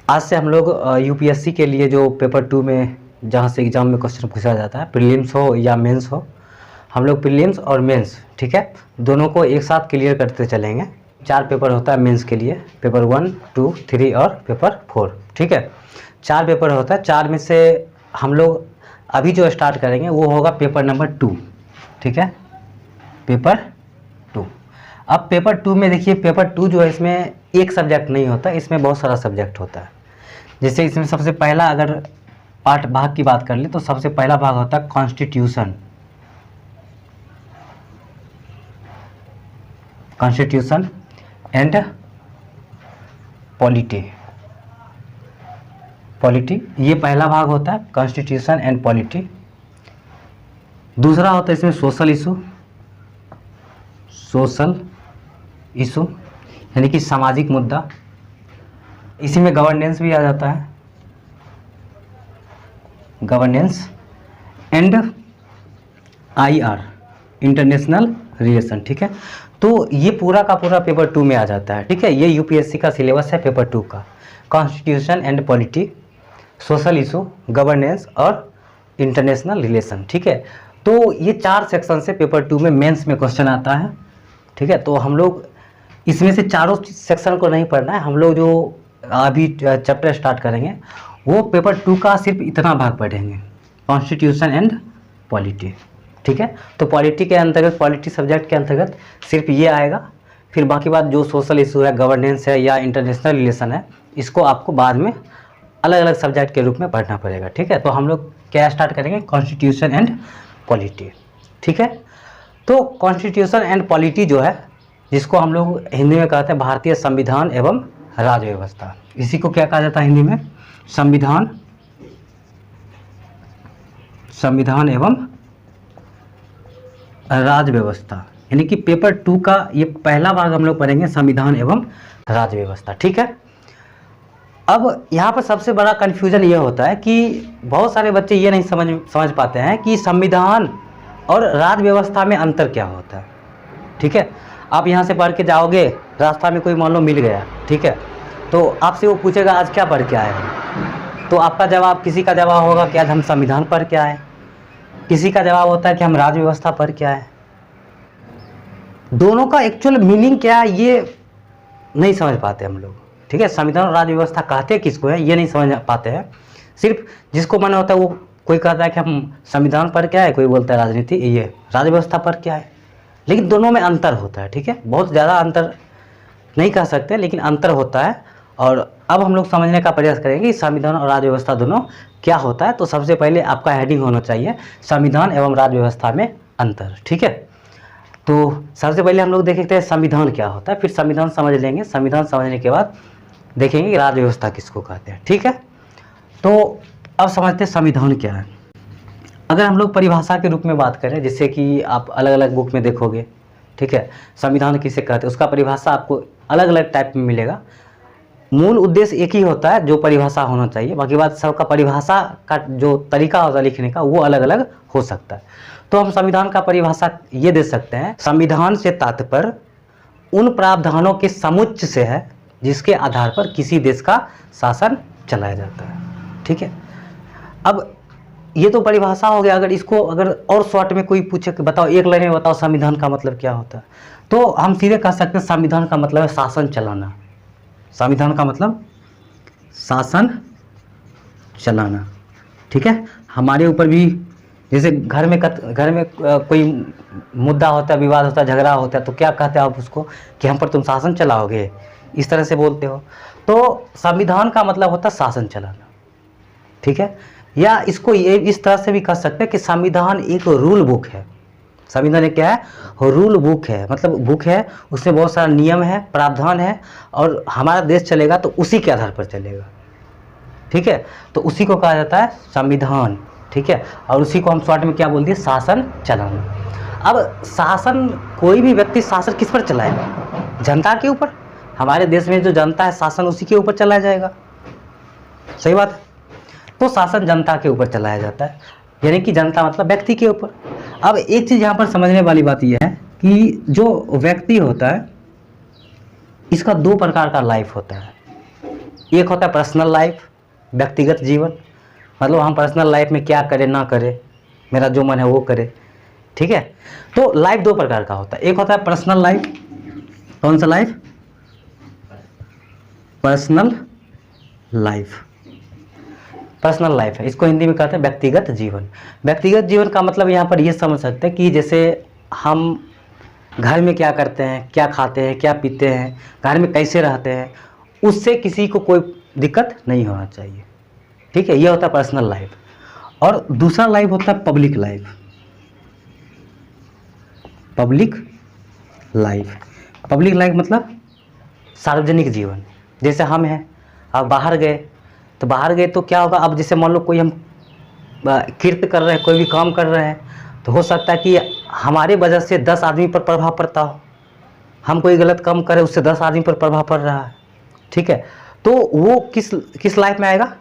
आज से हम लोग यूपीएससी के लिए जो पेपर 2 में जहाँ से एग्ज़ाम में क्वेश्चन पूछा जाता है, प्रीलिम्स हो या मेंस हो, हम लोग प्रीलिम्स और मेंस, ठीक है, दोनों को एक साथ क्लियर करते चलेंगे। 4 पेपर होता है मेंस के लिए, पेपर 1, 2, 3 और पेपर 4, ठीक है। 4 पेपर होता है। 4 में से हम लोग अभी जो स्टार्ट करेंगे वो होगा पेपर नंबर 2, ठीक है, पेपर 2। अब पेपर 2 में देखिए, पेपर 2 जो है इसमें एक सब्जेक्ट नहीं होता, इसमें बहुत सारा सब्जेक्ट होता है। जैसे इसमें सबसे पहला अगर पार्ट भाग की बात कर ले तो सबसे पहला भाग होता है constitution, constitution and polity, polity, ये पहला भाग होता है कॉन्स्टिट्यूशन एंड पॉलिटी। दूसरा होता है इसमें सोशल इशू, सोशल इशू यानी कि सामाजिक मुद्दा। इसी में गवर्नेंस भी आ जाता है, governance and IR, international relation, ठीक है। तो ये पूरा का पूरा पेपर 2 में आ जाता है, ठीक है। ये यूपीएससी का सिलेबस है पेपर 2 का, constitution and polity, social issue, governance और इंटरनेशनल रिलेशन, ठीक है। तो ये 4 सेक्शन से पेपर 2 में मेंस में क्वेश्चन आता है, ठीक है। तो हम लोग इसमें से चारों सेक्शन को नहीं पढ़ना है, हम लोग जो अभी चैप्टर स्टार्ट करेंगे वो पेपर 2 का सिर्फ इतना भाग पढ़ेंगे, कॉन्स्टिट्यूशन एंड पॉलिटी, ठीक है। तो पॉलिटी के अंतर्गत, पॉलिटी सब्जेक्ट के अंतर्गत सिर्फ ये आएगा। फिर बाकी बात जो सोशल इशू है, गवर्नेंस है या इंटरनेशनल रिलेशन है, इसको आपको बाद में अलग अलग सब्जेक्ट के रूप में पढ़ना पड़ेगा, ठीक है। तो हम लोग क्या स्टार्ट करेंगे, कॉन्स्टिट्यूशन एंड पॉलिटी, ठीक है। तो कॉन्स्टिट्यूशन एंड पॉलिटी जो है, जिसको हम लोग हिंदी में कहते हैं भारतीय संविधान एवं राज्य व्यवस्था, इसी को क्या कहा जाता है हिंदी में, संविधान, संविधान एवं राज्य व्यवस्था, यानी कि पेपर 2 का ये पहला भाग हम लोग पढ़ेंगे, संविधान एवं राज्य व्यवस्था, ठीक है। अब यहाँ पर सबसे बड़ा कन्फ्यूजन ये होता है कि बहुत सारे बच्चे ये नहीं समझ पाते हैं कि संविधान और राज्य व्यवस्था में अंतर क्या होता है, ठीक है। आप यहाँ से पढ़ के जाओगे, रास्ता में कोई मान लो मिल गया, ठीक है, तो आपसे वो पूछेगा आज क्या पढ़ के आए हैं, तो आपका जवाब, किसी का जवाब होगा कि आज हम संविधान पढ़ के आए, किसी का जवाब होता है कि हम राज्य व्यवस्था पढ़ के आए। दोनों का एक्चुअल मीनिंग क्या है ये नहीं समझ पाते हम लोग, ठीक है। संविधान और राज्य व्यवस्था कहते किसको है ये नहीं समझ पाते हैं। सिर्फ जिसको मन होता है वो, कोई कहता है कि हम संविधान पढ़ के आए, कोई बोलता है राजनीति, ये राज्य व्यवस्था पढ़ के आए, लेकिन दोनों में अंतर होता है, ठीक है। बहुत ज़्यादा अंतर नहीं कह सकते, लेकिन अंतर होता है। और अब हम लोग समझने का प्रयास करेंगे कि संविधान और राज्य व्यवस्था दोनों क्या होता है। तो सबसे पहले आपका हेडिंग होना चाहिए संविधान एवं राज्य व्यवस्था में अंतर, ठीक है। तो सबसे पहले हम लोग देखते हैं संविधान क्या होता है, फिर संविधान समझ लेंगे। संविधान समझने के बाद देखेंगे कि राज्य व्यवस्था किसको कहते हैं, ठीक है। तो अब समझते हैं संविधान क्या है। अगर हम लोग परिभाषा के रूप में बात करें, जिससे कि आप अलग अलग बुक में देखोगे, ठीक है, संविधान किसे कहते हैं, उसका परिभाषा आपको अलग अलग टाइप में मिलेगा। मूल उद्देश्य एक ही होता है जो परिभाषा होना चाहिए, बाकी बात सबका परिभाषा का जो तरीका होता है लिखने का वो अलग अलग हो सकता है। तो हम संविधान का परिभाषा ये दे सकते हैं, संविधान से तात्पर्य उन प्रावधानों के समुच्चय से है जिसके आधार पर किसी देश का शासन चलाया जाता है, ठीक है। अब ये तो परिभाषा हो गया। अगर इसको अगर और शॉर्ट में कोई पूछे कि बताओ, एक लाइन में बताओ संविधान का मतलब क्या होता है, तो हम सीधे कह सकते हैं संविधान का मतलब है शासन चलाना। संविधान का मतलब शासन चलाना, ठीक है। हमारे ऊपर भी जैसे घर में कोई मुद्दा होता है, विवाद होता है, झगड़ा होता है, तो क्या कहते हैं आप उसको कि हम पर तुम शासन चलाओगे, इस तरह से बोलते हो। तो संविधान का मतलब होता है शासन चलाना, ठीक है। या इसको ये इस तरह से भी कह सकते हैं कि संविधान एक रूल बुक है। संविधान एक क्या है, रूल बुक है, मतलब बुक है, उसमें बहुत सारा नियम है, प्रावधान है, और हमारा देश चलेगा तो उसी के आधार पर चलेगा, ठीक है। तो उसी को कहा जाता है संविधान, ठीक है। और उसी को हम शॉर्ट में क्या बोलते हैं, शासन चलाना। अब शासन, कोई भी व्यक्ति शासन किस पर चलाएगा, जनता के ऊपर। हमारे देश में जो जनता है, शासन उसी के ऊपर चलाया जाएगा, सही बात है। तो शासन जनता के ऊपर चलाया जाता है, यानी कि जनता मतलब व्यक्ति के ऊपर। अब एक चीज़ यहाँ पर समझने वाली बात यह है कि जो व्यक्ति होता है, इसका 2 प्रकार का लाइफ होता है। एक होता है पर्सनल लाइफ, व्यक्तिगत जीवन, मतलब हम पर्सनल लाइफ में क्या करें ना करें, मेरा जो मन है वो करे, ठीक है। तो लाइफ दो प्रकार का होता है, एक होता है पर्सनल लाइफ, कौन सा life, personal life, personal life है, इसको हिंदी में कहते हैं व्यक्तिगत जीवन। व्यक्तिगत जीवन का मतलब यहाँ पर ये समझ सकते हैं कि जैसे हम घर में क्या करते हैं, क्या खाते हैं, क्या पीते हैं, घर में कैसे रहते हैं, उससे किसी को कोई दिक्कत नहीं होना चाहिए, ठीक है। ये होता है पर्सनल लाइफ। और दूसरा लाइफ होता है public life. Public life, public life मतलब सार्वजनिक जीवन। जैसे हम हैं, अब बाहर गए तो क्या होगा, अब जैसे मान लो कोई हम कृत्य कर रहे हैं, कोई भी काम कर रहे हैं, तो हो सकता है कि हमारे वजह से 10 आदमी पर प्रभाव पड़ता हो। हम कोई गलत काम करें, उससे 10 आदमी पर प्रभाव पड़ रहा है, ठीक है। तो वो किस लाइफ में आएगा,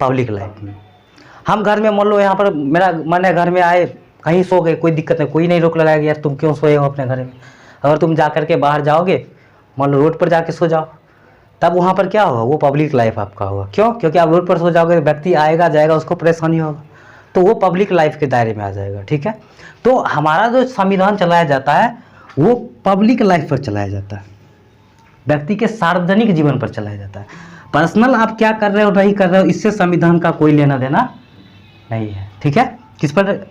पब्लिक लाइफ में। हम घर में मान लो यहाँ पर मेरा मन है, घर में आए, कहीं सो गए, कोई दिक्कत नहीं, कोई नहीं रोक लगाएगा यार तुम क्यों सोए हो अपने घर में। अगर तुम जा करके बाहर जाओगे, मान लो रोड पर जाके सो जाओ, तब वहाँ पर क्या होगा, वो पब्लिक लाइफ आपका होगा। क्यों? क्योंकि आप रोड पर सो जाओगे, व्यक्ति आएगा जाएगा, उसको परेशानी होगा, तो वो पब्लिक लाइफ के दायरे में आ जाएगा, ठीक है। तो हमारा जो संविधान चलाया जाता है वो पब्लिक लाइफ पर चलाया जाता है, व्यक्ति के सार्वजनिक जीवन पर चलाया जाता है। पर्सनल आप क्या कर रहे हो नहीं कर रहे हो, इससे संविधान का कोई लेना देना नहीं है, ठीक है। किस पर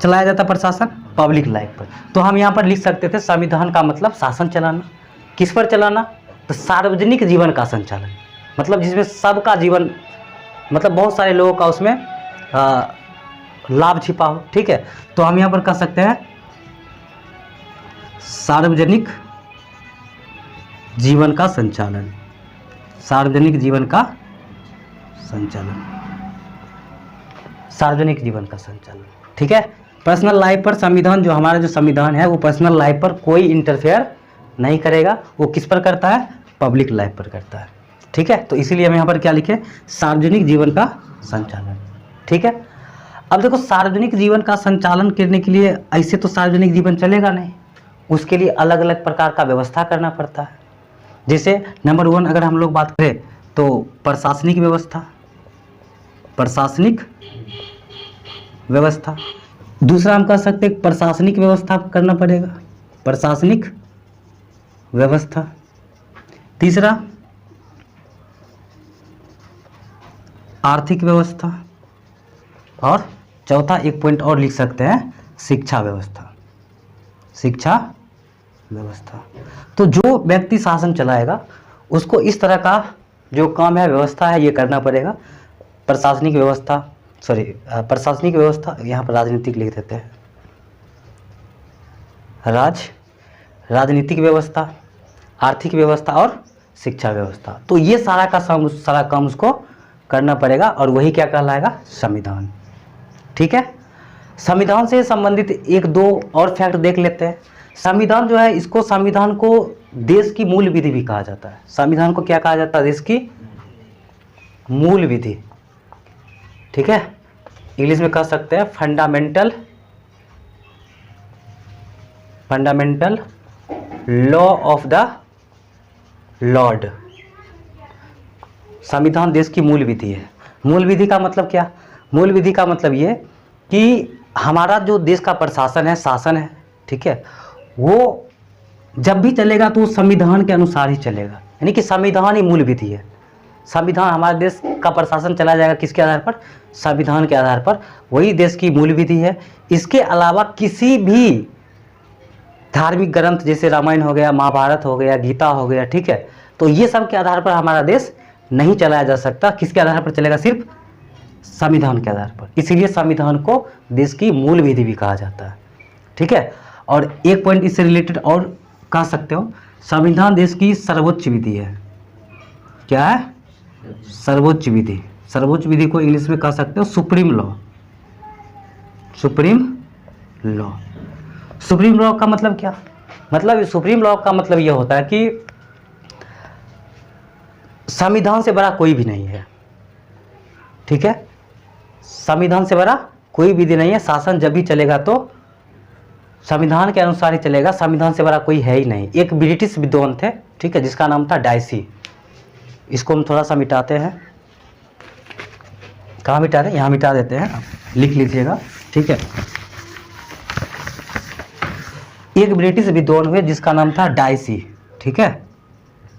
चलाया जाता है प्रशासन, पब्लिक लाइफ पर। तो हम यहाँ पर लिख सकते थे संविधान का मतलब शासन चलाना। किस पर चलाना, तो सार्वजनिक जीवन का संचालन, मतलब जिसमें सबका जीवन, मतलब बहुत सारे लोगों का उसमें लाभ छिपा हो, ठीक है। तो हम यहाँ पर कह सकते हैं सार्वजनिक जीवन का संचालन, सार्वजनिक जीवन का संचालन, सार्वजनिक जीवन का संचालन, ठीक है। पर्सनल लाइफ पर संविधान, जो हमारा जो संविधान है वो पर्सनल लाइफ पर कोई इंटरफेयर नहीं करेगा। वो किस पर करता है, पब्लिक लाइफ पर करता है, ठीक है। तो इसीलिए हम यहाँ पर क्या लिखे, सार्वजनिक जीवन का संचालन, ठीक है। अब देखो, सार्वजनिक जीवन का संचालन करने के लिए ऐसे तो सार्वजनिक जीवन चलेगा नहीं, उसके लिए अलग अलग प्रकार का व्यवस्था करना पड़ता है। जैसे नंबर 1 अगर हम लोग बात करें तो प्रशासनिक व्यवस्था, प्रशासनिक व्यवस्था। दूसरा हम कह सकते हैं प्रशासनिक व्यवस्था करना पड़ेगा, प्रशासनिक व्यवस्था। तीसरा आर्थिक व्यवस्था, और चौथा एक पॉइंट और लिख सकते हैं, शिक्षा व्यवस्था, शिक्षा व्यवस्था। तो जो व्यक्ति शासन चलाएगा उसको इस तरह का जो काम है, व्यवस्था है, ये करना पड़ेगा। प्रशासनिक व्यवस्था, प्रशासनिक व्यवस्था, यहाँ पर राजनीतिक लिख देते हैं, राजनीतिक व्यवस्था, आर्थिक व्यवस्था और शिक्षा व्यवस्था। तो ये सारा काम उसको करना पड़ेगा, और वही क्या कहलाएगा, संविधान, ठीक है। संविधान से संबंधित एक दो और फैक्ट देख लेते हैं। संविधान जो है, इसको संविधान को देश की मूल विधि भी कहा जाता है। संविधान को क्या कहा जाता है, देश की मूल विधि, ठीक है। इंग्लिश में कह सकते हैं fundamental law of the Lord. संविधान देश की मूल विधि है। मूल विधि का मतलब क्या, मूल विधि का मतलब ये कि हमारा जो देश का प्रशासन है, शासन है, ठीक है, वो जब भी चलेगा तो संविधान के अनुसार ही चलेगा, यानी कि संविधान ही मूल विधि है। संविधान, हमारे देश का प्रशासन चला जाएगा किसके आधार पर, संविधान के आधार पर, वही देश की मूल विधि है। इसके अलावा किसी भी धार्मिक ग्रंथ जैसे रामायण हो गया, महाभारत हो गया, गीता हो गया, ठीक है, तो ये सब के आधार पर हमारा देश नहीं चलाया जा सकता। किसके आधार पर चलेगा, सिर्फ संविधान के आधार पर। इसीलिए संविधान को देश की मूल विधि भी कहा जाता है, ठीक है। और एक पॉइंट इससे रिलेटेड और कह सकते हो, संविधान देश की सर्वोच्च विधि है। क्या है, सर्वोच्च विधि। सर्वोच्च विधि को इंग्लिश में कह सकते हो supreme law, supreme law. Supreme law का मतलब क्या, मतलब सुप्रीम लॉ का मतलब यह होता है कि संविधान से बड़ा कोई भी नहीं है, ठीक है। संविधान से बड़ा कोई विधि नहीं है। शासन जब भी चलेगा तो संविधान के अनुसार ही चलेगा, संविधान से बड़ा कोई है ही नहीं। एक ब्रिटिश विद्वान थे, ठीक है, जिसका नाम था डाइसी, इसको हम थोड़ा सा मिटाते हैं। कहाँ मिटा रहे हैं? यहाँ मिटा देते हैं, लिख लीजिएगा, ठीक है। एक ब्रिटिश विद्वान हुए जिसका नाम था डाइसी, ठीक है।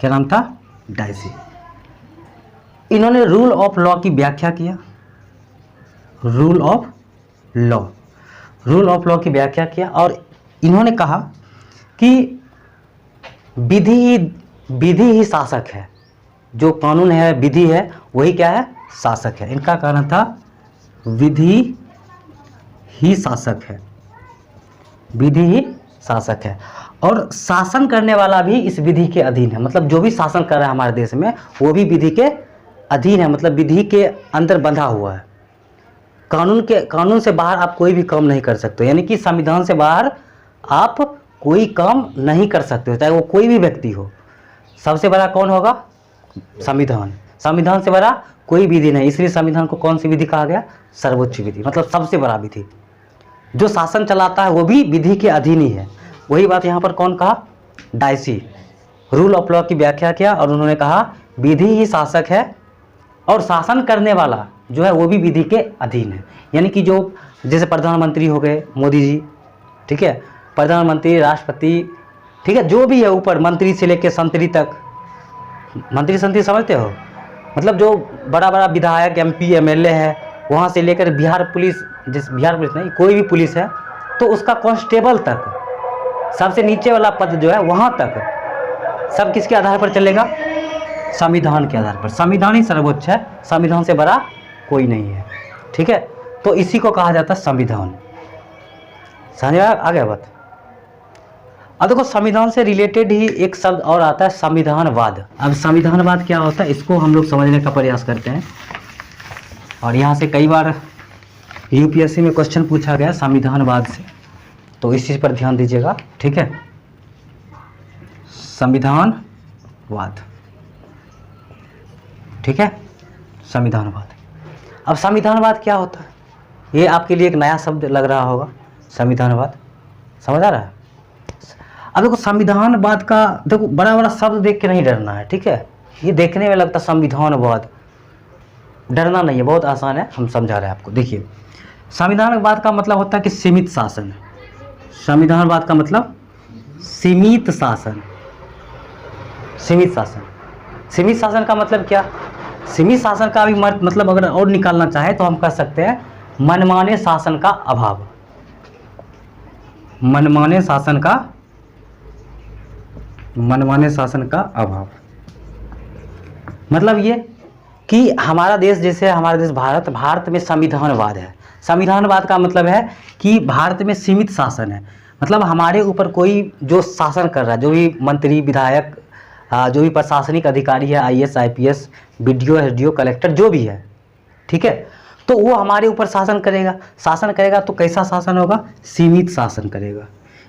क्या नाम था? डाइसी। इन्होंने रूल ऑफ लॉ की व्याख्या किया। रूल ऑफ लॉ की व्याख्या किया और इन्होंने कहा कि विधि ही शासक है। जो कानून है, विधि है, वही क्या है? शासक है। इनका कहना था विधि ही शासक है, विधि ही शासक है। और शासन करने वाला भी इस विधि के अधीन है। मतलब जो भी शासन कर रहा है हमारे देश में, वो भी विधि के अधीन है, मतलब विधि के अंदर बंधा हुआ है। कानून से बाहर आप कोई भी काम नहीं कर सकते, यानी कि संविधान से बाहर आप कोई काम नहीं कर सकते हो, चाहे वो कोई भी व्यक्ति हो। सबसे बड़ा कौन होगा? संविधान। संविधान से बड़ा कोई विधि नहीं, इसलिए संविधान को कौन सी विधि कहा गया? सर्वोच्च विधि, मतलब सबसे बड़ा विधि। जो शासन चलाता है वो भी विधि के अधीन ही है। वही बात यहाँ पर कौन कहा? डाइसी। रूल ऑफ लॉ की व्याख्या किया और उन्होंने कहा विधि ही शासक है और शासन करने वाला जो है वो भी विधि के अधीन है। यानी कि जो जैसे प्रधानमंत्री हो गए मोदी जी, ठीक है, प्रधानमंत्री, राष्ट्रपति, ठीक है, जो भी है ऊपर मंत्री से लेकर संतरी तक। मंत्री संतरी समझते हो? मतलब जो बड़ा बड़ा विधायक, MP, MLA है, वहाँ से लेकर बिहार पुलिस नहीं, कोई भी पुलिस है तो उसका कांस्टेबल तक, सबसे नीचे वाला पद जो है वहाँ तक सब किसके आधार पर चलेगा? संविधान के आधार पर। संविधान ही सर्वोच्च है, संविधान से बड़ा कोई नहीं है, ठीक है। तो इसी को कहा जाता है संविधान। समझ आ गया बात? अब देखो संविधान से रिलेटेड ही एक शब्द और आता है संविधानवाद। अब संविधानवाद क्या होता है इसको हम लोग समझने का प्रयास करते हैं। और यहाँ से कई बार UPSC में क्वेश्चन पूछा गया संविधानवाद से, तो इस चीज़ पर ध्यान दीजिएगा, ठीक है। संविधानवाद, ठीक है, संविधानवाद। अब संविधानवाद क्या होता है? ये आपके लिए एक नया शब्द लग रहा होगा, संविधानवाद। समझ आ रहा है? अब देखो संविधानवाद का, देखो बड़ा बड़ा शब्द देख के नहीं डरना है, ठीक है। ये देखने में लगता संविधानवाद, डरना नहीं है, बहुत आसान है, हम समझा रहे हैं आपको। देखिए संविधानवाद का मतलब होता है कि सीमित शासन। संविधानवाद का मतलब सीमित शासन। सीमित शासन, सीमित शासन का मतलब क्या? सीमित शासन का भी मतलब अगर और निकालना चाहे तो हम कह सकते हैं मनमाने शासन का अभाव। मनमाने शासन का अभाव मतलब ये कि हमारा देश, जैसे हमारा देश भारत में संविधानवाद है। संविधानवाद का मतलब है कि भारत में सीमित शासन है, मतलब हमारे ऊपर कोई जो शासन कर रहा है, जो भी मंत्री, विधायक, जो भी प्रशासनिक अधिकारी है, IAS, IPS, BDO, SDO, collector, जो भी है, ठीक है, तो वो हमारे ऊपर शासन करेगा। तो कैसा शासन होगा? सीमित शासन करेगा।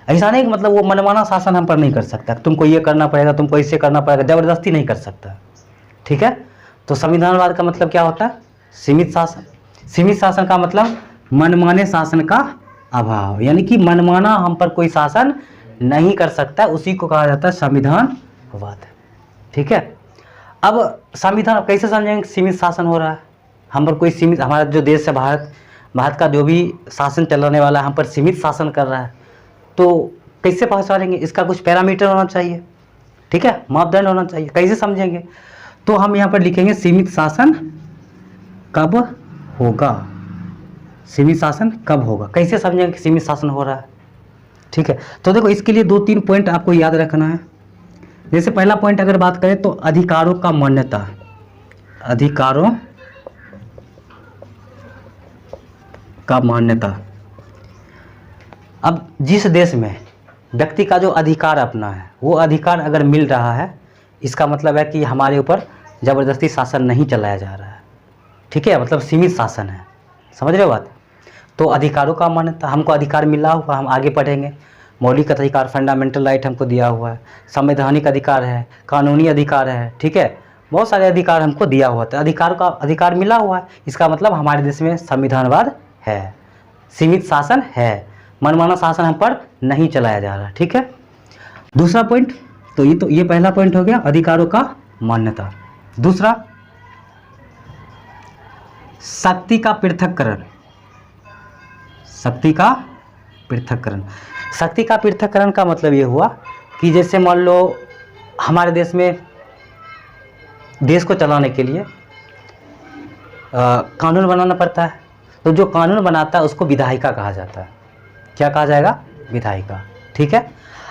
ऐसा नहीं कि मतलब वो मनमाना शासन हम पर नहीं कर सकता, तुमको ये करना पड़ेगा, तुमको इससे करना पड़ेगा, ज़बरदस्ती नहीं कर सकता, ठीक है। तो संविधानवाद का मतलब क्या होता है? सीमित शासन। सीमित शासन का मतलब मनमाने शासन का अभाव, यानी कि मनमाना हम पर कोई शासन नहीं कर सकता, उसी को कहा जाता है संविधानवाद, ठीक है। अब संविधान कैसे समझेंगे सीमित शासन हो रहा है हम पर? कोई सीमित, हमारा जो देश है भारत का जो भी शासन चलाने वाला है हम पर सीमित शासन कर रहा है, तो कैसे पहचानेंगे? इसका कुछ पैरामीटर होना चाहिए, ठीक है, मापदंड होना चाहिए। कैसे समझेंगे? तो हम यहाँ पर लिखेंगे सीमित शासन कब होगा। सीमित शासन कब होगा? कैसे समझेंगे कि सीमित शासन हो रहा है, ठीक है। तो देखो इसके लिए 2-3 पॉइंट आपको याद रखना है। जैसे पहला पॉइंट अगर बात करें तो अधिकारों का मान्यता। अधिकारों का मान्यता। अब जिस देश में व्यक्ति का जो अधिकार अपना है, वो अधिकार अगर मिल रहा है, इसका मतलब है कि हमारे ऊपर ज़बरदस्ती शासन नहीं चलाया जा रहा है, ठीक है, मतलब सीमित शासन है। समझ रहे हो बात? तो अधिकारों का मान्यता, हमको अधिकार मिला हुआ, हम आगे पढ़ेंगे। मौलिक अधिकार, फंडामेंटल राइट हमको दिया हुआ है, संवैधानिक अधिकार है, कानूनी अधिकार है, ठीक है, बहुत सारे अधिकार हमको दिया हुआ था। अधिकार मिला हुआ है, इसका मतलब हमारे देश में संविधानवाद है, सीमित शासन है, मनमाना शासन हम पर नहीं चलाया जा रहा, ठीक है। दूसरा पॉइंट, तो ये पहला पॉइंट हो गया, अधिकारों का मान्यता। दूसरा, शक्ति का पृथक्करण। शक्ति का पृथक्करण। शक्ति का पृथक्करण का मतलब ये हुआ कि जैसे मान लो हमारे देश में देश को चलाने के लिए कानून बनाना पड़ता है, तो जो कानून बनाता है उसको विधायिका कहा जाता है। क्या कहा जाएगा? विधायिका। ठीक है।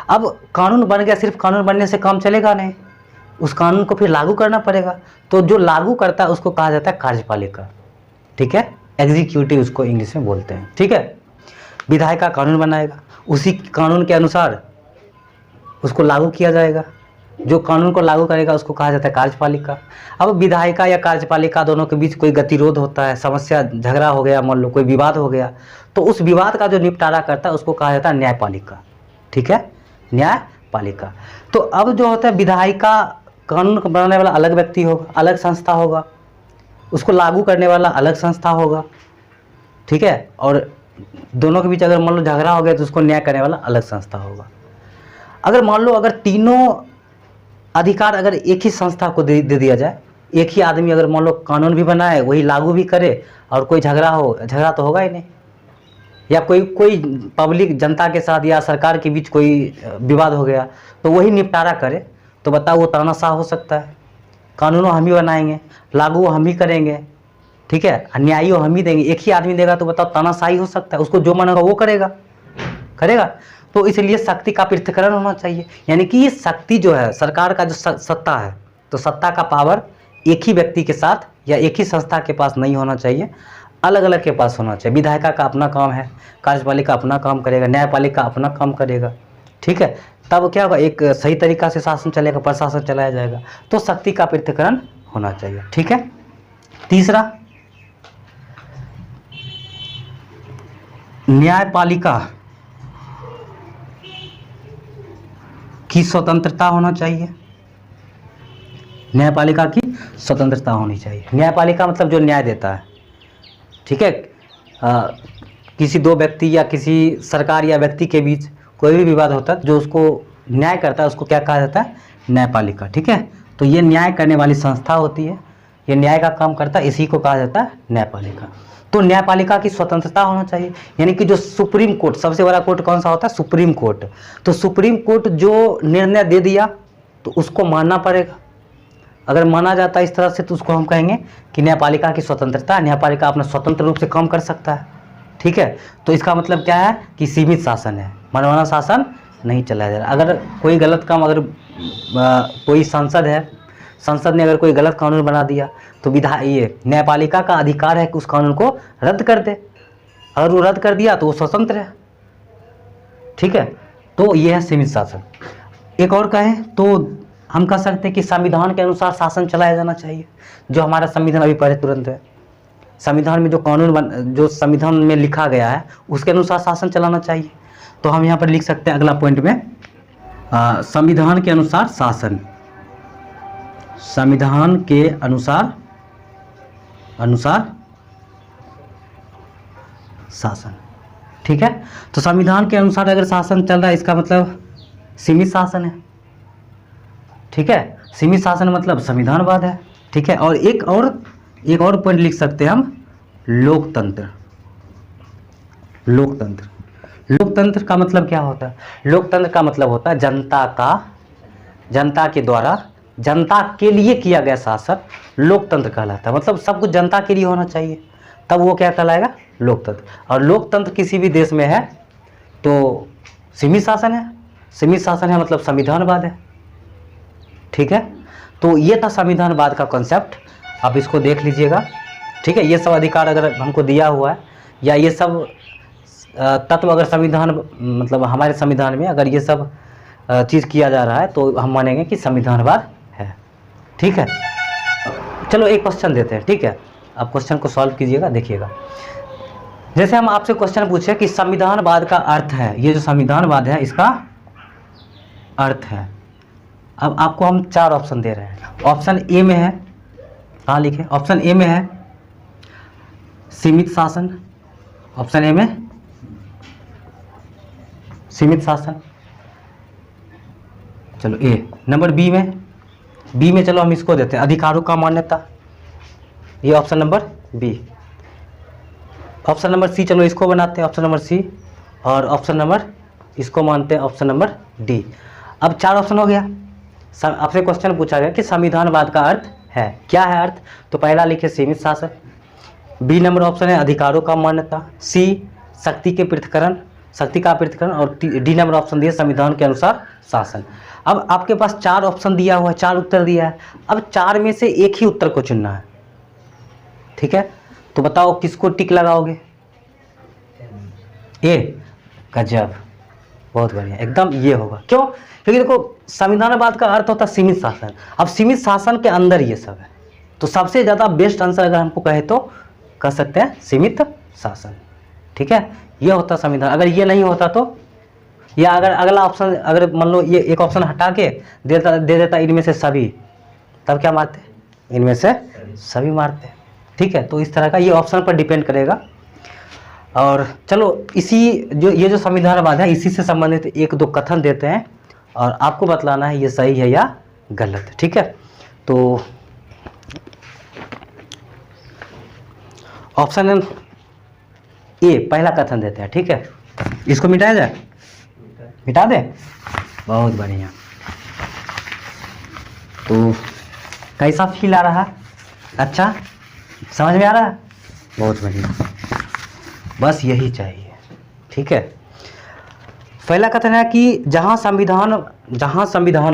अब कानून बन गया, सिर्फ कानून बनने से काम चलेगा नहीं, उस कानून को फिर लागू करना पड़ेगा। तो जो लागू करता है उसको कहा जाता है कार्यपालिका। ठीक है, एग्जीक्यूटिव उसको इंग्लिश में बोलते हैं। ठीक है, विधायिका कानून बनाएगा, उसी कानून के अनुसार उसको लागू किया जाएगा। जो कानून को लागू करेगा उसको कहा जाता है कार्यपालिका। अब विधायिका या कार्यपालिका दोनों के बीच कोई गतिरोध होता है, समस्या झगड़ा हो गया, मान लो कोई विवाद हो गया, तो उस विवाद का जो निपटारा करता है उसको कहा जाता है न्यायपालिका। ठीक है, न्यायपालिका। तो अब जो होता है विधायिका, कानून को बनाने वाला अलग व्यक्ति होगा, अलग संस्था होगा, उसको लागू करने वाला अलग संस्था होगा। ठीक है, और दोनों के बीच अगर मान लो झगड़ा हो गया तो उसको न्याय करने वाला अलग संस्था होगा। अगर मान लो अगर तीनों अधिकार अगर एक ही संस्था को दे दिया जाए, एक ही आदमी अगर मान लो कानून भी बनाए, वही लागू भी करे, और कोई झगड़ा तो होगा ही नहीं, या कोई पब्लिक जनता के साथ या सरकार के बीच कोई विवाद हो गया तो वही निपटारा करे, तो बताओ वो तानाशाह हो सकता है। कानूनों हम ही बनाएंगे, लागू हम ही करेंगे, ठीक है, न्यायो हम ही देंगे, एक ही आदमी देगा तो बताओ तानाशाही हो सकता है। उसको जो मन होगा वो करेगा। तो इसलिए शक्ति का पृथक्करण होना चाहिए, यानी कि ये शक्ति जो है, सरकार का जो सत्ता है, तो सत्ता का पावर एक ही व्यक्ति के साथ या एक ही संस्था के पास नहीं होना चाहिए, अलग अलग के पास होना चाहिए। विधायिका का अपना काम है, कार्यपालिका अपना काम करेगा, न्यायपालिका अपना काम करेगा। ठीक है, तब क्या होगा, एक सही तरीका से शासन चलेगा, प्रशासन चलाया जाएगा। तो शक्ति का पृथक्करण होना चाहिए। ठीक है। तीसरा, न्यायपालिका की स्वतंत्रता होना चाहिए। न्यायपालिका की स्वतंत्रता होनी चाहिए। न्यायपालिका मतलब जो न्याय देता है। ठीक है, किसी दो व्यक्ति या किसी सरकार या व्यक्ति के बीच कोई भी विवाद होता है, जो उसको न्याय करता है उसको क्या कहा जाता है? न्यायपालिका। ठीक है, तो ये न्याय करने वाली संस्था होती है, ये न्याय का काम करता है, इसी को कहा जाता है न्यायपालिका। तो न्यायपालिका की स्वतंत्रता होना चाहिए, यानी कि जो सुप्रीम कोर्ट, सबसे बड़ा कोर्ट कौन सा होता है? Supreme court. तो सुप्रीम कोर्ट जो निर्णय दे दिया तो उसको मानना पड़ेगा। अगर माना जाता है इस तरह से तो उसको हम कहेंगे कि न्यायपालिका की स्वतंत्रता, न्यायपालिका अपना स्वतंत्र रूप से काम कर सकता है। ठीक है, तो इसका मतलब क्या है कि सीमित शासन है, मनमाना शासन नहीं चलाया जा रहा। अगर कोई गलत काम, अगर कोई संसद है, संसद ने अगर कोई गलत कानून बना दिया तो ये न्यायपालिका का अधिकार है कि उस कानून को रद्द कर दे। अगर वो रद्द कर दिया तो वो स्वतंत्र है। ठीक है, तो ये है सीमित शासन। एक और कहें तो हम कह सकते हैं कि संविधान के अनुसार शासन चलाया जाना चाहिए। जो हमारा संविधान अभी पढ़े तुरंत है, संविधान में जो कानून जो संविधान में लिखा गया है उसके अनुसार शासन चलाना चाहिए। तो हम यहाँ पर लिख सकते हैं अगला पॉइंट में, संविधान के अनुसार शासन, संविधान के अनुसार शासन। ठीक है, तो संविधान के अनुसार अगर शासन चल रहा है इसका मतलब सीमित शासन है। ठीक है, सीमित शासन मतलब संविधानवाद है। ठीक है, और एक और पॉइंट लिख सकते हैं हम, लोकतंत्र। लोकतंत्र का मतलब क्या होता है? लोकतंत्र का मतलब होता है जनता के द्वारा जनता के लिए किया गया शासन लोकतंत्र कहलाता है। मतलब सब कुछ जनता के लिए होना चाहिए, तब वो क्या कहलाएगा? लोकतंत्र। और लोकतंत्र किसी भी देश में है तो सीमित शासन है। सीमित शासन है मतलब संविधानवाद है। ठीक है, तो ये था संविधानवाद का कॉन्सेप्ट, आप इसको देख लीजिएगा। ठीक है, ये सब अधिकार अगर हमको दिया हुआ है या ये सब तत्व अगर संविधान मतलब हमारे संविधान में अगर ये सब चीज़ किया जा रहा है तो हम मानेंगे कि संविधानवाद है। ठीक है, चलो एक क्वेश्चन देते हैं। ठीक है, आप क्वेश्चन को सॉल्व कीजिएगा, देखिएगा। जैसे हम आपसे क्वेश्चन पूछे कि संविधानवाद का अर्थ है, ये जो संविधानवाद है इसका अर्थ है। अब आपको हम 4 ऑप्शन दे रहे हैं। ऑप्शन ए में है, कहाँ लिखे? ऑप्शन ए में है सीमित शासन, ऑप्शन ए में सीमित शासन, चलो ए। नंबर बी में बी में चलो हम इसको देते हैं, अधिकारों का मान्यता, ये option number B. Option number C चलो इसको बनाते हैं, ऑप्शन नंबर सी, और ऑप्शन नंबर इसको मानते हैं ऑप्शन नंबर डी। अब 4 ऑप्शन हो गया। आपसे क्वेश्चन पूछा गया कि संविधानवाद का अर्थ है, क्या है अर्थ? तो पहला लिखे सीमित शासन, बी नंबर ऑप्शन है अधिकारों का मान्यता, सी शक्ति के पृथक्करण, शक्ति का पृथक्करण, और डी नंबर ऑप्शन दिया संविधान के अनुसार शासन। अब आपके पास 4 ऑप्शन दिया हुआ है, 4 उत्तर दिया है, अब 4 में से एक ही उत्तर को चुनना है, ठीक है? तो बताओ किसको टिक लगाओगे? ए, गजब, बहुत बढ़िया, एकदम ये होगा। क्यों? क्योंकि देखो संविधानवाद का अर्थ होता है सीमित शासन, अब सीमित शासन के अंदर ये सब है, तो सबसे ज़्यादा बेस्ट आंसर अगर हमको कहे तो कह सकते हैं सीमित शासन, ठीक है? ये होता संविधान। अगर ये नहीं होता तो, या अगर अगला ऑप्शन, अगर मान लो ये एक ऑप्शन हटा के दे देता इनमें से सभी, तब क्या मारते? इनमें से सभी मारते, ठीक है? तो इस तरह का ये ऑप्शन पर डिपेंड करेगा। और चलो इसी ये जो संविधानवाद है इसी से संबंधित 1-2 कथन देते हैं और आपको बतलाना है ये सही है या गलत, ठीक है? तो ऑप्शन ए पहला कथन देते हैं, ठीक है? इसको मिटाया जाए, मिटा दे, बहुत बढ़िया। तो कैसा फील आ रहा है? अच्छा, समझ में आ रहा है? बहुत बढ़िया, बस यही चाहिए, ठीक है? पहला कथन है कि जहां संविधान होगा, जहां संविधान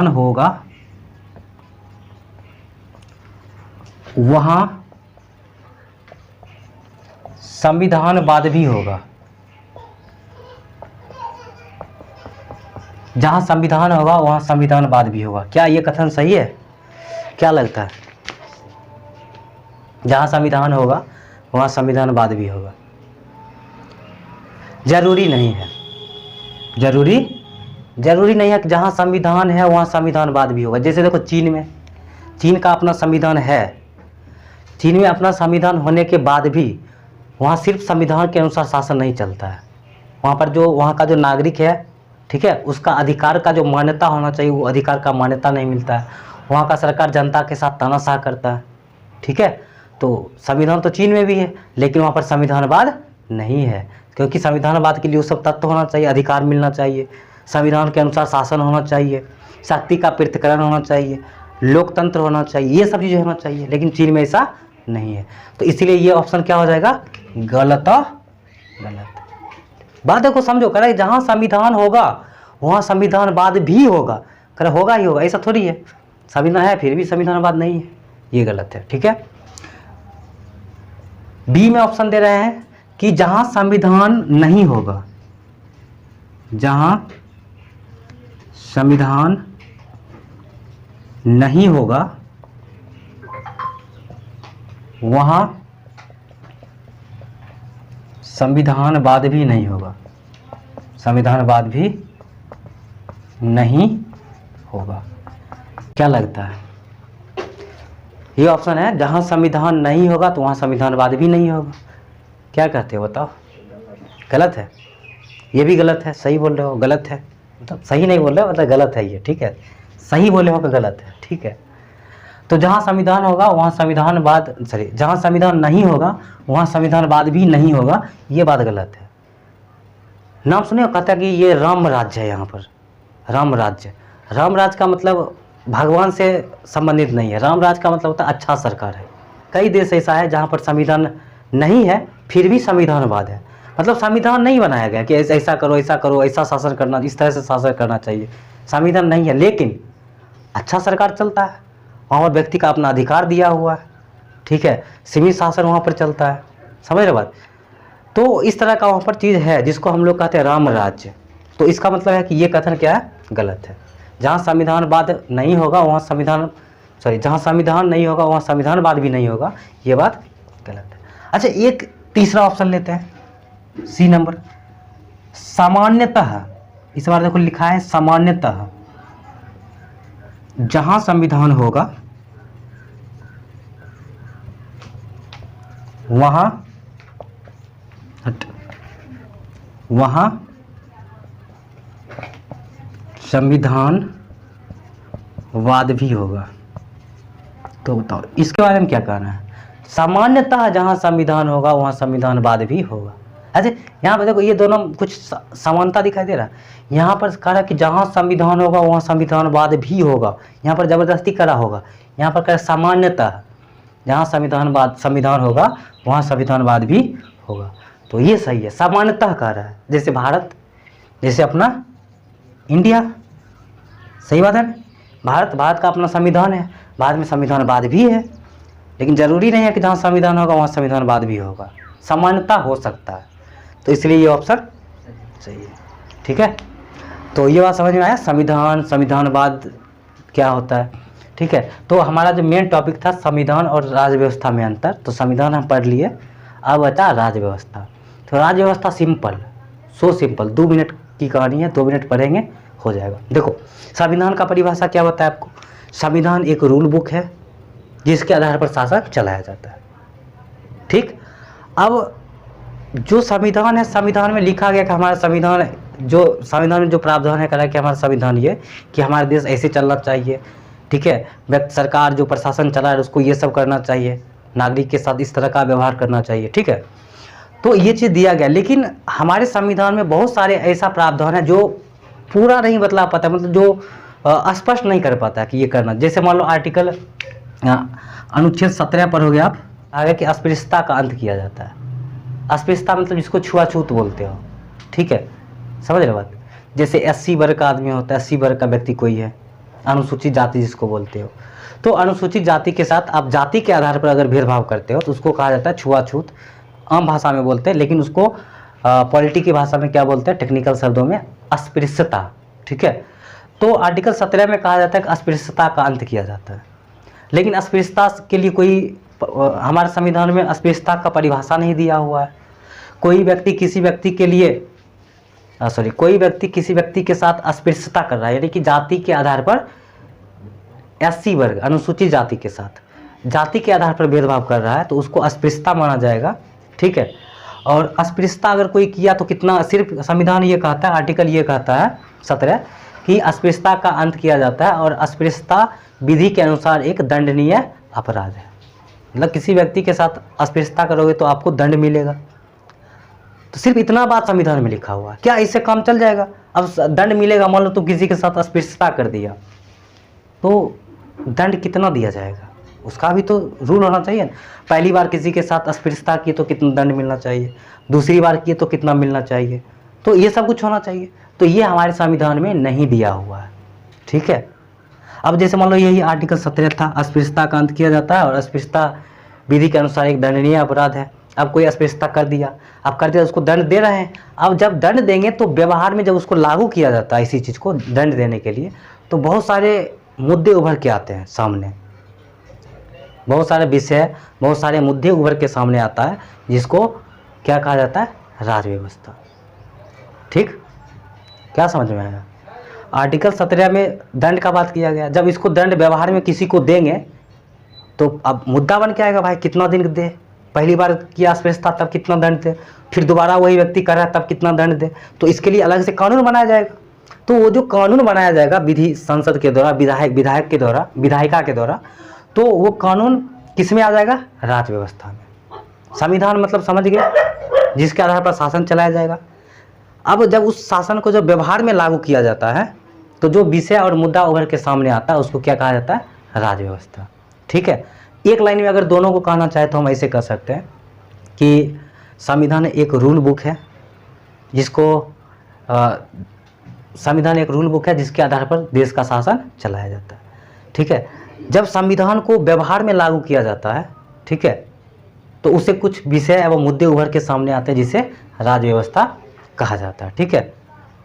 होगा वहां संविधानवाद भी होगा। जहां संविधान होगा वहां संविधानवाद भी होगा। क्या ये कथन सही है? क्या लगता है? जहां संविधान होगा वहां संविधानवाद भी होगा। जरूरी नहीं है, जरूरी नहीं है कि जहां संविधान है वहां संविधानवाद भी होगा। जैसे देखो चीन का अपना संविधान है, चीन में अपना संविधान होने के बाद भी वहाँ सिर्फ संविधान के अनुसार शासन नहीं चलता है। वहाँ पर जो वहाँ का जो नागरिक है, ठीक है, उसका अधिकार का जो मान्यता होना चाहिए वो अधिकार का मान्यता नहीं मिलता है। वहाँ का सरकार जनता के साथ तानाशाह करता है, ठीक है? तो संविधान तो चीन में भी है लेकिन वहाँ पर संविधानवाद नहीं है, क्योंकि संविधानवाद के लिए वो सब तत्व होना चाहिए, अधिकार मिलना चाहिए, संविधान के अनुसार शासन होना चाहिए, शक्ति का पृथक्करण होना चाहिए, लोकतंत्र होना चाहिए, ये सब चीज़ें होना चाहिए, लेकिन चीन में ऐसा नहीं है। तो इसीलिए ये ऑप्शन क्या हो जाएगा? गलत बात। देखो समझो, कह रहा है जहां संविधान होगा वहां संविधानवाद भी होगा, कह रहा होगा ही होगा, ऐसा थोड़ी है। संविधान है फिर भी संविधानवाद नहीं है, ये गलत है, ठीक है? बी में ऑप्शन दे रहे हैं कि जहां संविधान नहीं होगा, जहां संविधान नहीं होगा वहां संविधानवाद भी नहीं होगा, संविधानवाद भी नहीं होगा। क्या लगता है? ये ऑप्शन है, जहां संविधान नहीं होगा तो वहां संविधानवाद भी नहीं होगा। क्या कहते हो बताओ? गलत है? ये भी गलत है? सही बोल रहे हो? गलत है? मतलब सही नहीं बोल रहे हो, मतलब गलत है ये, ठीक है? सही बोले हो कि गलत है, ठीक है? तो जहां संविधान होगा वहां संविधानवाद, सॉरी, जहां संविधान नहीं होगा वहां संविधानवाद भी नहीं होगा, ये बात गलत है। नाम सुने हो? कहता है कि ये राम राज्य है, यहाँ पर राम राज्य। राम राज्य का मतलब भगवान से संबंधित नहीं है, राम राज्य का मतलब होता है अच्छा सरकार है। कई देश ऐसा है जहाँ पर संविधान नहीं है फिर भी संविधानवाद है, मतलब संविधान नहीं बनाया गया कि ऐसा करो, ऐसा करो, ऐसा शासन करना, इस तरह से शासन करना चाहिए। संविधान नहीं है लेकिन अच्छा सरकार चलता है, वहाँ पर व्यक्ति का अपना अधिकार दिया हुआ है, ठीक है? सीमित शासन वहाँ पर चलता है, समझ रहे बात? तो इस तरह का वहाँ पर चीज़ है जिसको हम लोग कहते हैं राम राज्य। तो इसका मतलब है कि ये कथन क्या है? गलत है। जहाँ संविधानवाद नहीं होगा वहाँ जहाँ संविधान नहीं होगा वहाँ संविधानवाद भी नहीं होगा, ये बात गलत है। अच्छा, एक तीसरा ऑप्शन लेते हैं, सी नंबर, सामान्यतः। इस बार देखो लिखा है सामान्यतः, जहां संविधान होगा वहां संविधानवाद भी होगा। तो बताओ इसके बारे में क्या कहना है। सामान्यतः जहाँ संविधान होगा वहाँ संविधानवाद भी होगा। ऐसे यहाँ पर देखो ये दोनों कुछ समानता दिखाई दे रहा है। यहाँ पर कह रहा है कि जहाँ संविधान होगा वहाँ संविधानवाद भी होगा, यहाँ पर जबरदस्ती करा होगा। यहाँ पर कह सामान्यतः जहाँ संविधान होगा वहाँ संविधानवाद भी होगा। तो ये सही है, सामान्यतः कह रहा है। जैसे भारत, जैसे अपना इंडिया, सही बात है। भारत का अपना संविधान है, भारत में संविधानवाद भी है, लेकिन ज़रूरी नहीं है कि जहाँ संविधान होगा वहाँ संविधानवाद भी होगा, सामान्यता हो सकता है। तो इसलिए ये ऑप्शन सही है। ठीक है, तो ये बात समझ में आया, संविधानवाद क्या होता है। ठीक है, तो हमारा जो मेन टॉपिक था संविधान और राज्य व्यवस्था में अंतर, तो संविधान हम पढ़ लिए। अब बचा राज्य व्यवस्था। तो राज्य व्यवस्था सिंपल, सो सिंपल, 2 मिनट की कहानी है, 2 मिनट पढ़ेंगे हो जाएगा। देखो संविधान का परिभाषा क्या बताया आपको। संविधान एक रूल बुक है जिसके आधार पर शासन चलाया जाता है। ठीक, अब जो संविधान है, संविधान में लिखा गया कि हमारा संविधान में जो प्रावधान है करा कि हमारा संविधान ये कि हमारा देश ऐसे चलना चाहिए। ठीक है, सरकार जो प्रशासन चला है उसको ये सब करना चाहिए, नागरिक के साथ इस तरह का व्यवहार करना चाहिए। ठीक है, तो ये चीज़ दिया गया, लेकिन हमारे संविधान में बहुत सारे ऐसा प्रावधान है जो पूरा नहीं बतला पाता, मतलब जो स्पष्ट नहीं कर पाता कि ये करना। जैसे मान लो आर्टिकल अनुच्छेद 17 पर हो गया, आप आगे कि अस्पृश्यता का अंत किया जाता है। अस्पृश्यता मतलब जिसको छुआछूत बोलते हो। ठीक है, समझ रहे बात। जैसे SC वर्ग का आदमी होता है, SC वर्ग का व्यक्ति कोई है, अनुसूचित जाति जिसको बोलते हो, तो अनुसूचित जाति के साथ आप जाति के आधार पर अगर भेदभाव करते हो तो उसको कहा जाता है छुआछूत। आम भाषा में बोलते हैं, लेकिन उसको पॉलिटी की भाषा में क्या बोलते हैं, टेक्निकल शब्दों में अस्पृश्यता। ठीक है, तो आर्टिकल 17 में कहा जाता है कि अस्पृश्यता का अंत किया जाता है। लेकिन अस्पृश्यता के लिए हमारे संविधान में अस्पृश्यता का परिभाषा नहीं दिया हुआ है। कोई व्यक्ति किसी व्यक्ति के साथ अस्पृश्यता कर रहा है, यानी कि जाति के आधार पर SC वर्ग अनुसूचित जाति के साथ जाति के आधार पर भेदभाव कर रहा है तो उसको अस्पृश्यता माना जाएगा। ठीक है, और अस्पृश्यता अगर कोई किया तो कितना, सिर्फ संविधान ये कहता है, आर्टिकल ये कहता है 17 कि अस्पृश्यता का अंत किया जाता है और अस्पृश्यता विधि के अनुसार एक दंडनीय अपराध है। मतलब किसी व्यक्ति के साथ अस्पृश्यता करोगे तो आपको दंड मिलेगा। तो सिर्फ इतना बात संविधान में लिखा हुआ है, क्या इससे काम चल जाएगा। अब दंड मिलेगा, मान लो तुम किसी के साथ अस्पृश्यता कर दिया तो दंड कितना दिया जाएगा, उसका भी तो रूल होना चाहिए। पहली बार किसी के साथ अस्पृश्यता की तो कितना दंड मिलना चाहिए, दूसरी बार की तो कितना मिलना चाहिए, तो ये सब कुछ होना चाहिए। तो ये हमारे संविधान में नहीं दिया हुआ है। ठीक है, अब जैसे मान लो यही आर्टिकल 17 था, अस्पृश्यता का अंत किया जाता है और अस्पृश्यता विधि के अनुसार एक दंडनीय अपराध है। अब कोई अस्पृश्यता कर दिया, उसको दंड दे रहे हैं। अब जब दंड देंगे तो व्यवहार में जब उसको लागू किया जाता है इसी चीज़ को दंड देने के लिए, तो बहुत सारे मुद्दे उभर के आते हैं सामने, बहुत सारे विषय, बहुत सारे मुद्दे उभर के सामने आता है, जिसको क्या कहा जाता है, राज्य व्यवस्था। ठीक, क्या समझ में आया। आर्टिकल 17 में दंड का बात किया गया। जब इसको दंड व्यवहार में किसी को देंगे तो अब मुद्दा बन के आएगा, भाई कितना दिन दे, पहली बार किया अस्पृश्यता तब कितना दंड दे, फिर दोबारा वही व्यक्ति कर रहा है तब कितना दंड दे। तो इसके लिए अलग से कानून बनाया जाएगा। तो वो जो कानून बनाया जाएगा विधि संसद के द्वारा, विधायिका के द्वारा, तो वो कानून किस में आ जाएगा, राज्य व्यवस्था में। संविधान मतलब समझ गए, जिसके आधार पर शासन चलाया जाएगा। अब जब उस शासन को जब व्यवहार में लागू किया जाता है तो जो विषय और मुद्दा उभर के सामने आता है उसको क्या कहा जाता है, राज्य व्यवस्था। ठीक है, एक लाइन में अगर दोनों को कहना चाहे तो हम ऐसे कह सकते हैं कि संविधान एक रूल बुक है जिसके आधार पर देश का शासन चलाया जाता है। ठीक है, जब संविधान को व्यवहार में लागू किया जाता है, ठीक है, तो उससे कुछ विषय एवं मुद्दे उभर के सामने आते हैं जिसे राज्य व्यवस्था कहा जाता है। ठीक है,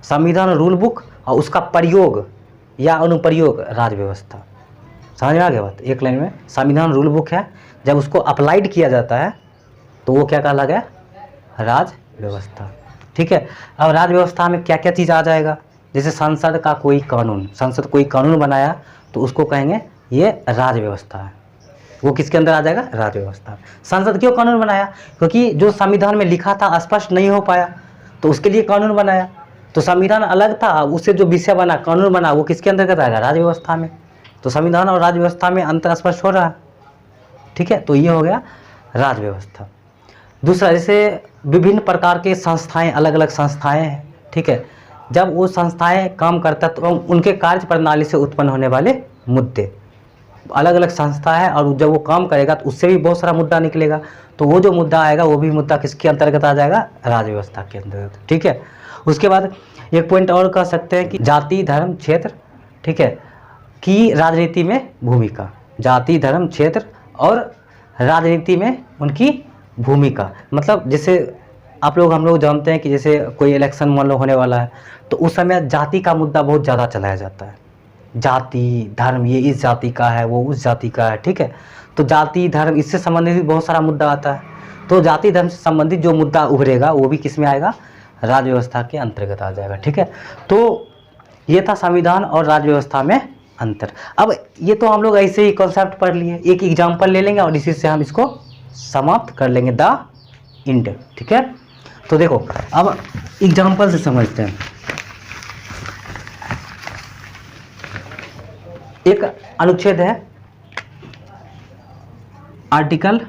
संविधान रूल बुक और उसका प्रयोग या अनुप्रयोग राज्य व्यवस्था। समझ में आ गया बात। एक लाइन में संविधान रूल बुक है, जब उसको अप्लाइड किया जाता है तो वो क्या कहला गया, राज्य व्यवस्था। ठीक है, अब राज्य व्यवस्था में क्या क्या चीज़ आ जाएगा, जैसे संसद कोई कानून बनाया तो उसको कहेंगे ये राज्य व्यवस्था है। वो किसके अंदर आ जाएगा, राज्य व्यवस्था। संसद क्यों कानून बनाया, क्योंकि जो संविधान में लिखा था स्पष्ट नहीं हो पाया तो उसके लिए कानून बनाया। तो संविधान अलग था, उससे जो विषय बना, कानून बना, वो किसके अंतर्गत आएगा? राज्य व्यवस्था में। तो संविधान और राज्य व्यवस्था में अंतर स्पष्ट हो रहा है, ठीक है। तो ये हो गया राज्य व्यवस्था। दूसरा, जैसे विभिन्न प्रकार के संस्थाएं, अलग अलग संस्थाएं हैं, ठीक है। जब वो संस्थाएं काम करता तो उनके कार्य प्रणाली से उत्पन्न होने वाले मुद्दे, अलग अलग संस्था है और जब वो काम करेगा तो उससे भी बहुत सारा मुद्दा निकलेगा, तो वो जो मुद्दा आएगा वो भी मुद्दा किसके अंतर्गत आ जाएगा? राज्य व्यवस्था के अंतर्गत, ठीक है। उसके बाद एक पॉइंट और कह सकते हैं कि जाति धर्म क्षेत्र, ठीक है, की राजनीति में भूमिका। जाति धर्म क्षेत्र और राजनीति में उनकी भूमिका, मतलब जैसे आप लोग, हम लोग जानते हैं कि जैसे कोई इलेक्शन मान लो होने वाला है तो उस समय जाति का मुद्दा बहुत ज़्यादा चलाया जाता है। जाति धर्म, ये इस जाति का है, वो उस जाति का है, ठीक है। तो जाति धर्म इससे संबंधित बहुत सारा मुद्दा आता है। तो जाति धर्म से संबंधित जो मुद्दा उभरेगा वो भी किस में आएगा? राज्य व्यवस्था के अंतर्गत आ जाएगा, ठीक है। तो ये था संविधान और राज्य व्यवस्था में अंतर। अब ये तो हम लोग ऐसे ही कॉन्सेप्ट पढ़ लिए, एक एग्जाम्पल ले लेंगे और इसी से हम इसको समाप्त कर लेंगे, द इंड, ठीक है। तो देखो अब एग्जाम्पल से समझते हैं। एक अनुच्छेद है article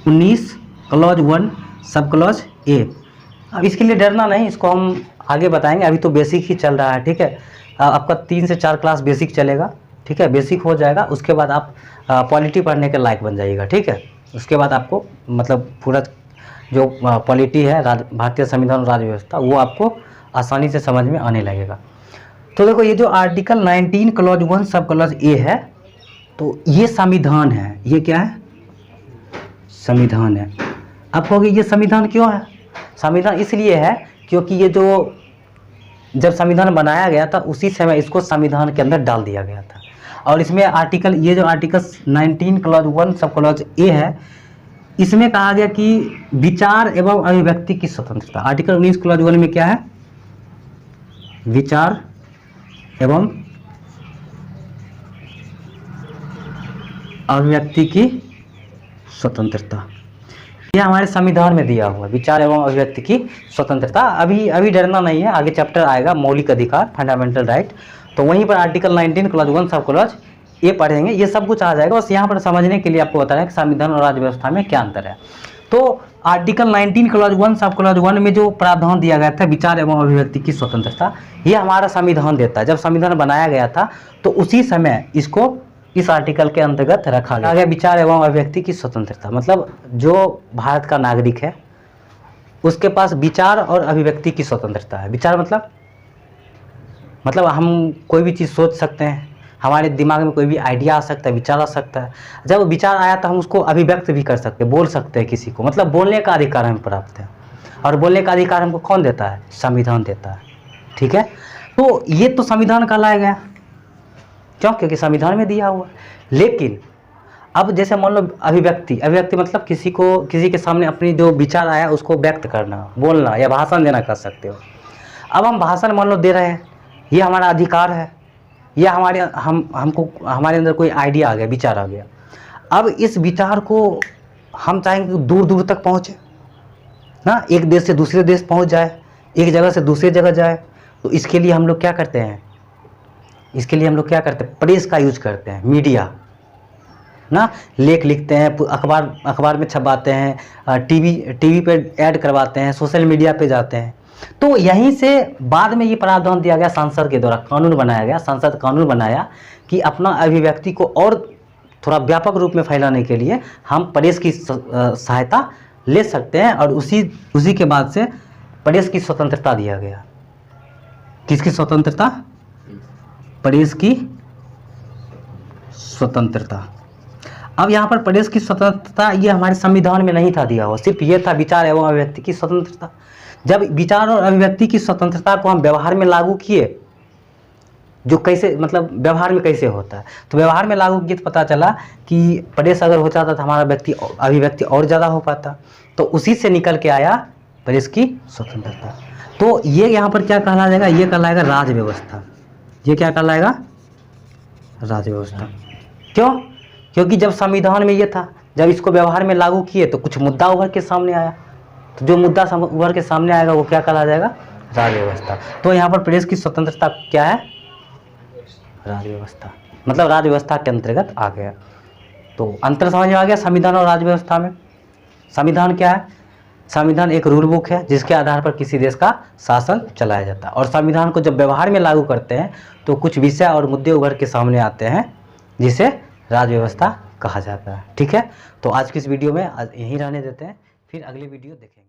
19 clause 1 sub clause A. अब इसके लिए डरना नहीं, इसको हम आगे बताएंगे, अभी तो बेसिक ही चल रहा है, ठीक है। आपका 3 से 4 क्लास बेसिक चलेगा, ठीक है। बेसिक हो जाएगा, उसके बाद आप पॉलिटी पढ़ने के लायक बन जाइएगा, ठीक है। उसके बाद आपको मतलब पूरा जो पॉलिटी है, भारतीय संविधान और राज्य व्यवस्था, वो आपको आसानी से समझ में आने लगेगा। तो देखो ये जो article 19 clause 1 sub clause A है, तो ये संविधान है। ये क्या है? संविधान है। आप कहोगे ये संविधान क्यों है? संविधान इसलिए है क्योंकि ये जो जब संविधान बनाया गया था उसी समय इसको संविधान के अंदर डाल दिया गया था। और इसमें आर्टिकल, ये जो article 19 clause 1 sub clause A है, इसमें कहा गया कि विचार एवं अभिव्यक्ति की स्वतंत्रता। आर्टिकल 19 क्लॉज 1 में क्या है? विचार एवं अभिव्यक्ति की स्वतंत्रता, यह हमारे संविधान में दिया हुआ है, विचार एवं अभिव्यक्ति की स्वतंत्रता। अभी डरना नहीं है, आगे चैप्टर आएगा मौलिक अधिकार, फंडामेंटल राइट, तो वहीं पर आर्टिकल 19 क्लॉज 1 सब क्लॉज ये पढ़ेंगे, ये सब कुछ आ जाएगा। बस यहाँ पर समझने के लिए आपको बताया कि संविधान और राज्य व्यवस्था में क्या अंतर है। तो आर्टिकल 19 क्लॉज 1 सब क्लॉज 1 में जो प्रावधान दिया गया था विचार एवं अभिव्यक्ति की स्वतंत्रता, ये हमारा संविधान देता है। जब संविधान बनाया गया था तो उसी समय इसको इस आर्टिकल के अंतर्गत रखा गया विचार एवं अभिव्यक्ति की स्वतंत्रता। मतलब जो भारत का नागरिक है उसके पास विचार और अभिव्यक्ति की स्वतंत्रता है। विचार मतलब हम कोई भी चीज़ सोच सकते हैं, हमारे दिमाग में कोई भी आइडिया आ सकता है, विचार आ सकता है। जब विचार आया तो हम उसको अभिव्यक्त भी कर सकते हैं, बोल सकते हैं किसी को, मतलब बोलने का अधिकार हमें प्राप्त है। और बोलने का अधिकार हमको कौन देता है? संविधान देता है, ठीक है। तो ये तो संविधान का लाया गया, क्यों? क्योंकि संविधान में दिया हुआ। लेकिन अब जैसे मान लो अभिव्यक्ति मतलब किसी के सामने अपनी जो विचार आया उसको व्यक्त करना, बोलना या भाषण देना कर सकते हो। अब हम भाषण मान लो दे रहे हैं, ये हमारा अधिकार है, या हमारे अंदर कोई आइडिया आ गया, विचार आ गया। अब इस विचार को हम चाहेंगे दूर दूर तक पहुँचे ना, एक देश से दूसरे देश पहुँच जाए, एक जगह से दूसरी जगह जाए। तो इसके लिए हम लोग क्या करते हैं? प्रेस का यूज करते हैं, मीडिया ना, लेख लिखते हैं, अखबार में छपवाते हैं, टीवी पे ऐड करवाते हैं, सोशल मीडिया पे जाते हैं। तो यहीं से बाद में ये प्रावधान दिया गया, संसद के द्वारा कानून बनाया गया, संसद कानून बनाया कि अपना अभिव्यक्ति को और थोड़ा व्यापक रूप में फैलाने के लिए हम प्रेस की सहायता ले सकते हैं। और उसी के बाद से प्रेस की स्वतंत्रता दिया गया। किसकी स्वतंत्रता? प्रेस की स्वतंत्रता। अब यहाँ पर प्रेस की स्वतंत्रता ये हमारे संविधान में नहीं था दिया हुआ, सिर्फ ये था विचार एवं अभिव्यक्ति की स्वतंत्रता। जब विचार और अभिव्यक्ति की स्वतंत्रता को हम व्यवहार में लागू किए, जो कैसे मतलब व्यवहार में कैसे होता है, तो व्यवहार में लागू किए तो पता चला कि प्रेस अगर हो जाता तो हमारा अभिव्यक्ति और ज़्यादा हो पाता। तो उसी से निकल के आया प्रेस की स्वतंत्रता। तो ये यहाँ पर क्या कहला जाएगा? ये कहलाएगा राज्य व्यवस्था। ये क्या कहलाएगा? राज्य व्यवस्था। क्यों? क्योंकि जब संविधान में ये था, जब इसको व्यवहार में लागू किए तो कुछ मुद्दा उभर के सामने आया, तो जो मुद्दा उभर के सामने आएगा वो क्या कहला जाएगा? राज्य व्यवस्था। तो यहाँ पर प्रेस की स्वतंत्रता क्या है? राज्य व्यवस्था, मतलब राज्य व्यवस्था के अंतर्गत आ गया। तो अंतर समझ में आ गया संविधान और राज्य व्यवस्था में। संविधान क्या है? संविधान एक रूल बुक है जिसके आधार पर किसी देश का शासन चलाया जाता है, और संविधान को जब व्यवहार में लागू करते हैं तो कुछ विषय और मुद्दे उभर के सामने आते हैं जिसे राज्य व्यवस्था कहा जाता है। ठीक है, तो आज की इस वीडियो में आज यहीं रहने देते हैं, फिर अगली वीडियो देखेंगे।